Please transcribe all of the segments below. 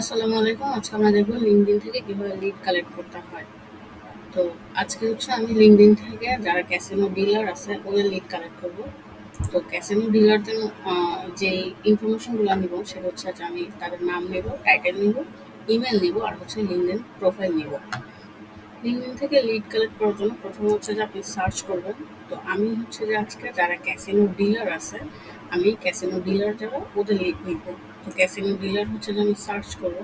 আসসালামু আলাইকুম। আজকে আমরা দেখব লিঙ্কডইন থেকে কিভাবে লিড কালেক্ট করতে হয়। তো আজকে আমি লিঙ্কডইন থেকে যারা ক্যাসিনো ডিলার আছে ওদের লিড কালেক্ট করব। তো ক্যাসিনো ডিলারদের যে ইনফরমেশনগুলো নিব সেটা যে আমি তাদের নাম নেব, টাইটেল নিব, ইমেল নিব আর লিঙ্কডইন প্রোফাইল নিব। লিঙ্কডইন থেকে লিড কালেক্ট করার জন্য প্রথমে যে আপনি সার্চ করবেন। তো আমি যে আজকে যারা ক্যাসিনো ডিলার আছে, আমি ক্যাসিনো ডিলার যারা ওদের লিড নিব। তো ক্যাসিনো ডিলার যে আমি সার্চ করব।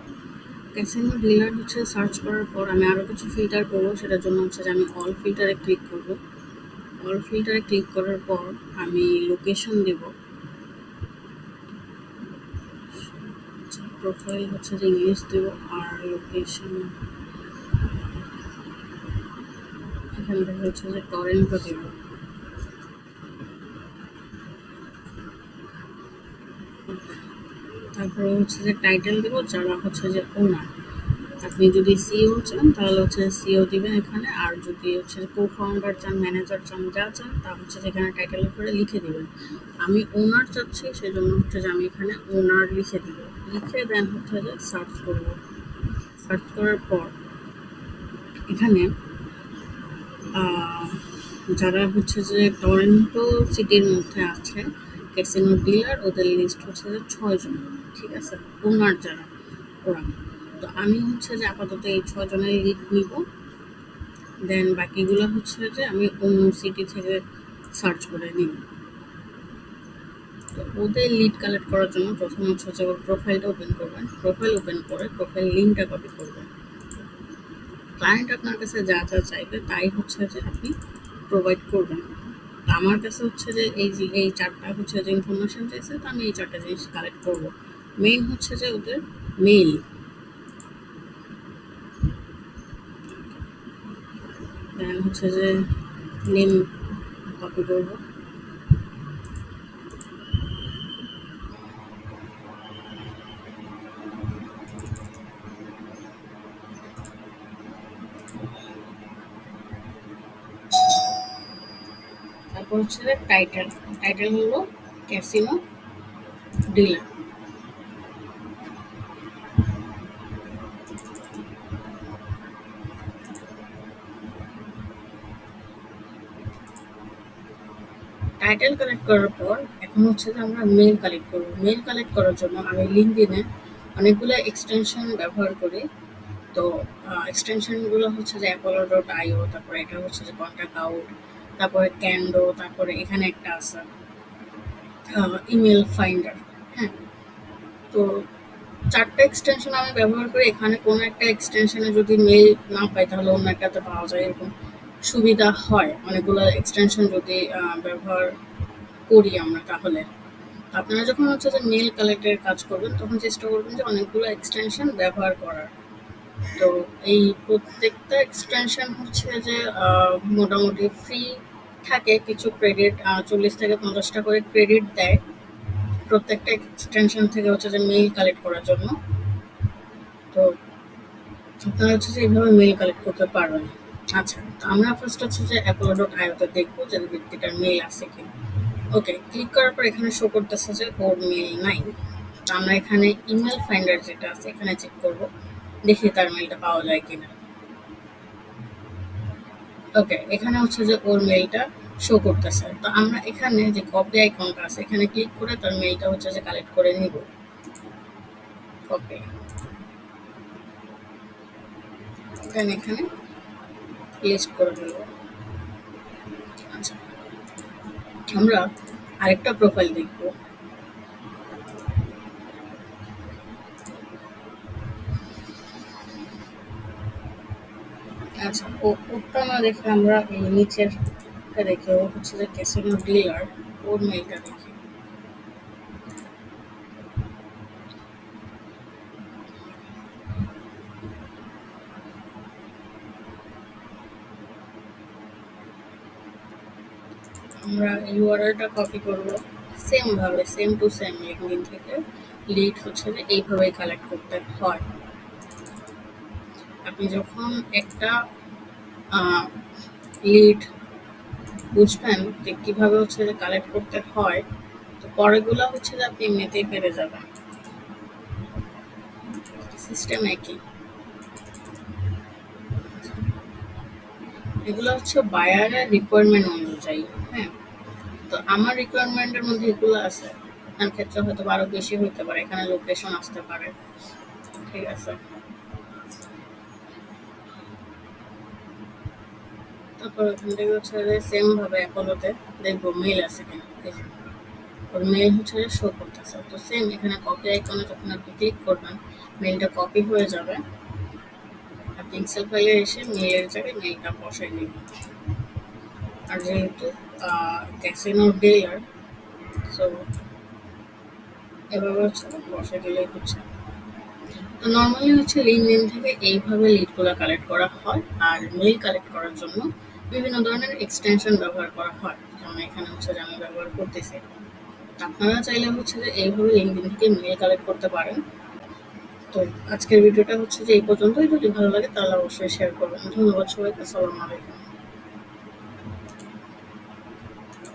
ক্যাসিনো ডিলার সার্চ করার পর আমি আরও কিছু ফিল্টার করবো। সেটার জন্য যে আমি অল ফিল্টারে ক্লিক করব। অল ফিল্টারে ক্লিক করার পর আমি লোকেশন দেব। প্রোফাইল যে ইংলিশ দেব আর লোকেশন এখান থেকে যে টরেন্টো দেব। তারপরে যে টাইটেল দেব যারা যে ওনার। আপনি যদি সিও চান তাহলে সিও দিবেন এখানে, আর যদি কো ফাউন্ডার চান, ম্যানেজার চান, যা চান তা এখানে টাইটেলের উপরে লিখে দিবেন। আমি ওনার চাচ্ছি, সেজন্য যে আমি এখানে ওনার লিখে দিব। লিখে দেন যে সার্চ করব। সার্চ করার পর এখানে যারা যে টরেন্টো সিটির মধ্যে আছে ক্যাসিনো ডিলার, ওদের লিস্ট যে 6 জন। ঠিক আছে, ওনার যারা ওরা। তো আমি যে আপাতত এই 6 জনের লিড নিব। দেন বাকিগুলো যে আমি অন্য সিটি থেকে সার্চ করে নিব। তো ওদের লিড কালেক্ট করার জন্য প্রথমে যে ওর প্রোফাইলটা ওপেন করবেন। প্রোফাইল ওপেন করে প্রোফাইল লিঙ্কটা কপি করবেন। ক্লায়েন্ট আপনার কাছে যা যা চাইবে তাই যে আপনি প্রোভাইড করবেন। তো আমার কাছে যে এই চারটা যে ইনফরমেশন চাইছে, তো আমি এই চারটা জিনিস কালেক্ট করব। মেইন যে ওদের মেইল, দেন যে নেম কপি করব। তারপর টাইটেল। টাইটেল হলো ক্যাসিনো ডিলার। টাইটেল কালেক্ট করার পর এখন যে আমরা মেল কালেক্ট করব। মেল কালেক্ট করার জন্য আমি লিঙ্কডইনে অনেকগুলো এক্সটেনশন ব্যবহার করি। তো এক্সটেনশনগুলো যে apollo.io, তারপরে এটা যে কন্ট্যাক্ট আউট, তারপরে ক্যান্ডো, তারপরে এখানে একটা আছে ইমেল ফাইন্ডার। হ্যাঁ, তো 4টা এক্সটেনশন আমি ব্যবহার করি। এখানে কোনো একটা এক্সটেনশনে যদি মেল না পাই তাহলে অন্য একটাতে পাওয়া যায়, এরকম সুবিধা হয় অনেকগুলো এক্সটেনশন যদি ব্যবহার করি আমরা। তাহলে আপনারা যখন যে মেল কালেক্টের কাজ করবেন তখন চেষ্টা করবেন যে অনেকগুলো এক্সটেনশন ব্যবহার করার। তো এই প্রত্যেকটা এক্সটেনশন যে মোটামুটি ফ্রি থাকে, কিছু ক্রেডিট 40 থেকে 50টা করে ক্রেডিট দেয় প্রত্যেকটা এক্সটেনশন থেকে যে মেইল কালেক্ট করার জন্য। তো আপনারা যে এইভাবে মেইল কালেক্ট করতে পারবেন। আচ্ছা, তো আমরা ফার্স্ট যে apollo.io তে দেখবো যে ব্যক্তিটার মেইল আছে কিনা। ওকে, ক্লিক করার পর এখানে শো করতেছে যে ওর মেইল নাই। তো আমরা এখানে ইমেল ফাইন্ডার যেটা আছে এখানে চেক করব, দেখি তার মেইলটা পাওয়া যায় কিনা। ওকে, এখানে যে ওর মেইলটা শো করতেছে। তো আমরা এখানে যে কপি আইকনটা আছে এখানে ক্লিক করে তার মেইলটা যে কালেক্ট করে নিব। কপি, এখানে লিস্ট করে দেব। আচ্ছা, আমরা আরেকটা প্রোফাইল দেখব। আচ্ছা, ওটা না দেখে আমরা এই নিচেরটা দেখি। ও যে ক্যাসিনো ডিলার, ওর মেইলটা দেখি। আমরা ইউআরএলটা কপি করব। সেম ভাবে, সেম টু সেম লিঙ্কডইন থেকে লিড যে এইভাবেই কালেক্ট করতে হয়। আপনি যখন একটা লিড বুঝবেন যে কিভাবে যে কালেক্ট করতে হয়, তো পরেগুলো যে আপনি এমনিতেই পেরে যাবেন। সিস্টেম একই। এগুলো হচ্ছে বায়ারের রিকোয়ারমেন্ট অনুযায়ী। হ্যাঁ, তো আমার রিকোয়ারমেন্টের মধ্যে এগুলো আছে, আপনার ক্ষেত্রে হয়তো আরো বেশি হইতে পারে, এখানে লোকেশন আসতে পারে। ঠিক আছে, তারপর ওখান থেকে হচ্ছে যে সেম ভাবে অ্যাপোলোতে দেখবো মেল আছে কিনা। এই যে ওর মেল হচ্ছে যে শো করতেছে, তো সেম এখানে কপি আইকনে যখন আপনি ক্লিক করবেন মেলটা কপি হয়ে যাবে। আপনি এক্সেল ফাইলে এসে মেলের জায়গায় মেলটা বসাই নেবেন। আর যেহেতু ক্যাসিনো ডিলার, সো এভাবে হচ্ছে বসাই দিলেই হচ্ছে। তো নর্মালি হচ্ছে লিঙ্কডইন থেকে এইভাবে লিডগুলো কালেক্ট করা হয়। আর মেইল কালেক্ট করার জন্য বিভিন্ন ধরনের এক্সটেনশন ব্যবহার করা হয়, যেমন এখানে হচ্ছে যে আমি ব্যবহার করতেছি। আপনারা চাইলে হচ্ছে যে এইভাবে লিঙ্কডইন থেকে মেইল কালেক্ট করতে পারেন। তো আজকের ভিডিওটা হচ্ছে যে এই পর্যন্তই। যদি ভালো লাগে তাহলে অবশ্যই শেয়ার করবেন। ধন্যবাদ সবাইকে। আসসালামু আলাইকুম।